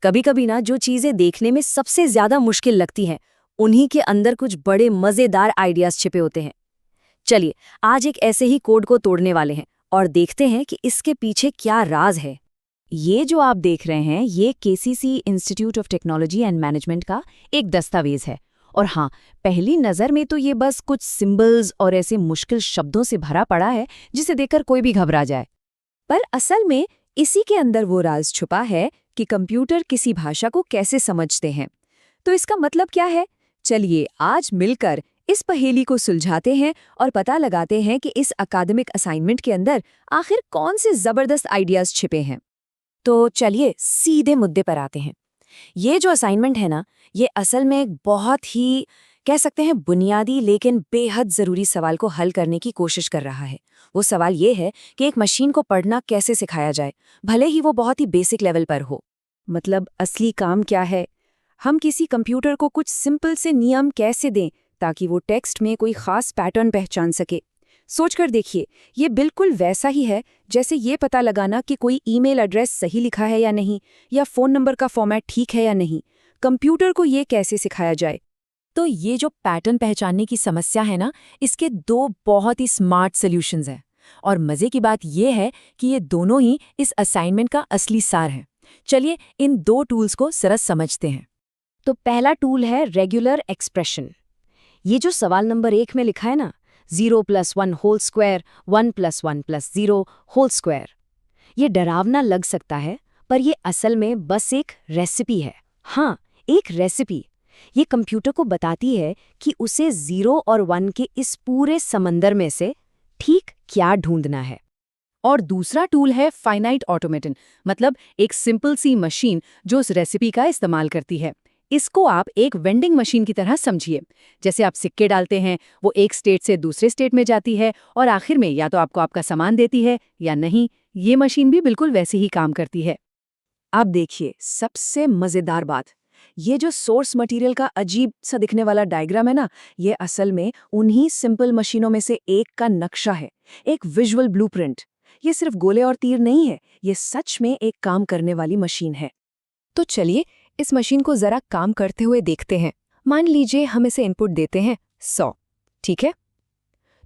कभी कभी ना जो चीजें देखने में सबसे ज्यादा मुश्किल लगती हैं, उन्हीं के अंदर कुछ बड़े मजेदार आइडियाज छिपे होते हैं। चलिए, आज एक ऐसे ही कोड को तोड़ने वाले हैं और देखते हैं कि इसके पीछे क्या राज है। ये जो आप देख रहे हैं, ये KCC institute of technology and management का एक दस्तावेज है। और हाँ, पहली नज़र में तो ये बस कुछ सिंबल्स और ऐसे मुश्किल शब्दों से भरा पड़ा है जिसे देखकर कोई भी घबरा जाए। पर असल में इसी के अंदर वो राज छुपा है कि कंप्यूटर किसी भाषा को कैसे समझते हैं। तो इसका मतलब क्या है? चलिए आज मिलकर इस पहेली को सुलझाते हैं और पता लगाते हैं कि इस अकादमिक असाइनमेंट के अंदर आखिर कौन से जबरदस्त आइडियाज छिपे हैं। तो चलिए सीधे मुद्दे पर आते हैं। ये जो असाइनमेंट है ना, ये असल में एक बहुत ही कह सकते हैं बुनियादी लेकिन बेहद ज़रूरी सवाल को हल करने की कोशिश कर रहा है। वो सवाल ये है कि एक मशीन को पढ़ना कैसे सिखाया जाए, भले ही वो बहुत ही बेसिक लेवल पर हो। मतलब असली काम क्या है? हम किसी कंप्यूटर को कुछ सिंपल से नियम कैसे दें ताकि वो टेक्स्ट में कोई खास पैटर्न पहचान सके। सोचकर देखिए, ये बिल्कुल वैसा ही है जैसे ये पता लगाना कि कोई ईमेल एड्रेस सही लिखा है या नहीं, या फ़ोन नंबर का फॉर्मेट ठीक है या नहीं। कंप्यूटर को ये कैसे सिखाया जाए? तो ये जो पैटर्न पहचानने की समस्या है ना, इसके दो बहुत ही स्मार्ट सॉल्यूशंस हैं। और मज़े की बात ये है कि ये दोनों ही इस असाइनमेंट का असली सार हैं। चलिए इन दो टूल्स को सरस समझते हैं। तो पहला टूल है रेगुलर एक्सप्रेशन। ये जो सवाल नंबर 1 में लिखा है ना, 0 + 1 होल स्क्वायर 1 + 1 + 0 होल स्क्वायर, ये डरावना लग सकता है, पर ये असल में बस एक रेसिपी है। हाँ, एक रेसिपी। ये कंप्यूटर को बताती है कि उसे 0 और 1 के इस पूरे समंदर में से ठीक क्या ढूंढना है। और दूसरा टूल है फाइनाइट ऑटोमेटन, मतलब एक सिंपल सी मशीन जो उस रेसिपी का इस्तेमाल करती है। इसको आप एक वेंडिंग मशीन की तरह समझिए। जैसे आप सिक्के डालते हैं, वो एक स्टेट से दूसरे स्टेट में जाती है और आखिर में या तो आपको आपका सामान देती है या नहीं। ये मशीन भी बिल्कुल वैसे ही काम करती है। अब देखिए सबसे मज़ेदार बात, ये जो सोर्स मटेरियल का अजीब सा दिखने वाला डायग्राम है ना, ये असल में उन्हीं सिंपल मशीनों में से एक का नक्शा है, एक विजुअल ब्लूप्रिंट। ये सिर्फ गोले और तीर नहीं है, ये सच में एक काम करने वाली मशीन है। तो चलिए इस मशीन को जरा काम करते हुए देखते हैं। मान लीजिए हम इसे इनपुट देते हैं 100, ठीक है?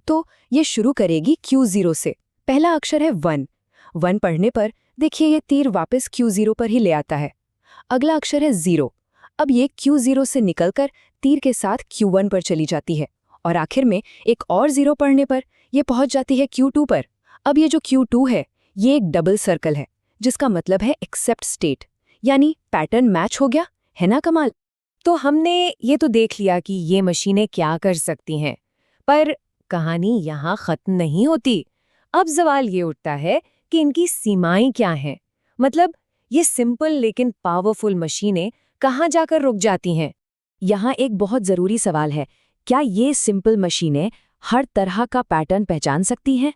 तो ये शुरू करेगी Q0 से। पहला अक्षर है 1। 1 पढ़ने पर देखिए ये तीर वापस Q0 पर ही ले आता है। अगला अक्षर है 0। अब ये Q0 से निकलकर तीर के साथ Q1 पर चली जाती है और आखिर में एक और 0 पढ़ने पर ये पहुंच जाती है Q2 पर। अब ये जो Q2 है, ये एक डबल सर्कल है, जिसका मतलब है एक्सेप्ट स्टेट, यानी पैटर्न मैच हो गया। है ना कमाल? तो हमने ये तो देख लिया कि ये मशीनें क्या कर सकती हैं, पर कहानी यहाँ खत्म नहीं होती। अब सवाल ये उठता है कि इनकी सीमाएं क्या हैं। मतलब ये सिंपल लेकिन पावरफुल मशीनें कहाँ जाकर रुक जाती हैं? यहाँ एक बहुत ज़रूरी सवाल है, क्या ये सिंपल मशीनें हर तरह का पैटर्न पहचान सकती हैं?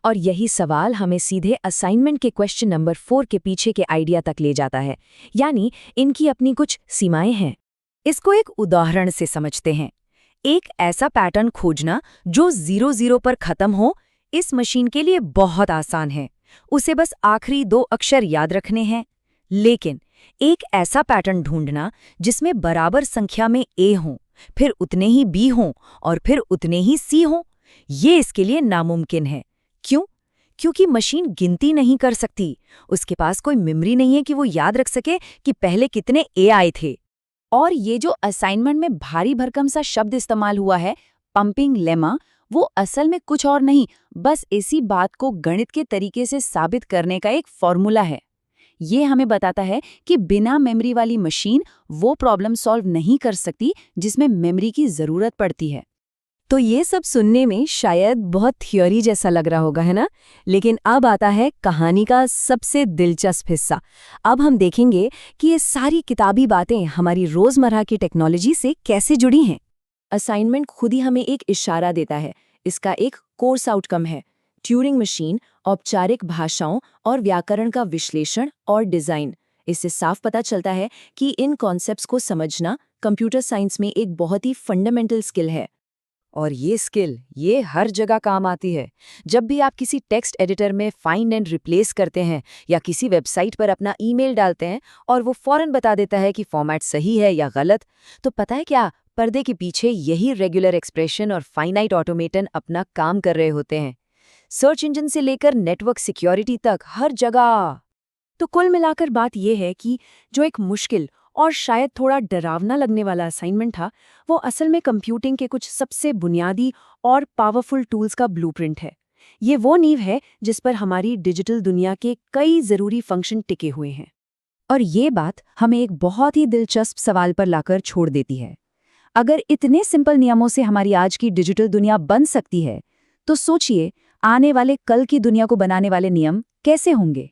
और यही सवाल हमें सीधे असाइनमेंट के क्वेश्चन नंबर 4 के पीछे के आइडिया तक ले जाता है, यानी इनकी अपनी कुछ सीमाएं हैं। इसको एक उदाहरण से समझते हैं। एक ऐसा पैटर्न खोजना जो 0 पर खत्म हो, इस मशीन के लिए बहुत आसान है। उसे बस आखिरी 2 अक्षर याद रखने हैं। लेकिन एक ऐसा पैटर्न ढूंढना जिसमें बराबर संख्या में ए हों, फिर उतने ही बी हों और फिर उतने ही सी हों, ये इसके लिए नामुमकिन है। क्यों? क्योंकि मशीन गिनती नहीं कर सकती। उसके पास कोई मेमोरी नहीं है कि वो याद रख सके कि पहले कितने ए आए थे। और ये जो असाइनमेंट में भारी भरकम सा शब्द इस्तेमाल हुआ है, पंपिंग लेमा, वो असल में कुछ और नहीं, बस इसी बात को गणित के तरीके से साबित करने का एक फॉर्मूला है। ये हमें बताता है कि बिना मेमोरी वाली मशीन वो प्रॉब्लम सॉल्व नहीं कर सकती जिसमें मेमोरी की ज़रूरत पड़ती है। तो ये सब सुनने में शायद बहुत थियोरी जैसा लग रहा होगा, है ना? लेकिन अब आता है कहानी का सबसे दिलचस्प हिस्सा। अब हम देखेंगे कि ये सारी किताबी बातें हमारी रोज़मर्रा की टेक्नोलॉजी से कैसे जुड़ी हैं। असाइनमेंट खुद ही हमें एक इशारा देता है। इसका एक कोर्स आउटकम है, ट्यूरिंग मशीन, औपचारिक भाषाओं और व्याकरण का विश्लेषण और डिज़ाइन। इससे साफ पता चलता है कि इन कॉन्सेप्ट्स को समझना कंप्यूटर साइंस में एक बहुत ही फंडामेंटल स्किल है। और ये स्किल ये हर जगह काम आती है। जब भी आप किसी टेक्स्ट एडिटर में फाइंड एंड रिप्लेस करते हैं या किसी वेबसाइट पर अपना ईमेल डालते हैं और वो फौरन बता देता है कि फॉर्मेट सही है या गलत, तो पता है क्या, पर्दे के पीछे यही रेगुलर एक्सप्रेशन और फाइनाइट ऑटोमेटन अपना काम कर रहे होते हैं। सर्च इंजन से लेकर नेटवर्क सिक्योरिटी तक हर जगह। तो कुल मिलाकर बात यह है कि जो एक मुश्किल और शायद थोड़ा डरावना लगने वाला असाइनमेंट था, वो असल में कंप्यूटिंग के कुछ सबसे बुनियादी और पावरफुल टूल्स का ब्लूप्रिंट है। ये वो नींव है जिस पर हमारी डिजिटल दुनिया के कई ज़रूरी फंक्शन टिके हुए हैं। और ये बात हमें एक बहुत ही दिलचस्प सवाल पर लाकर छोड़ देती है। अगर इतने सिंपल नियमों से हमारी आज की डिजिटल दुनिया बन सकती है, तो सोचिए आने वाले कल की दुनिया को बनाने वाले नियम कैसे होंगे।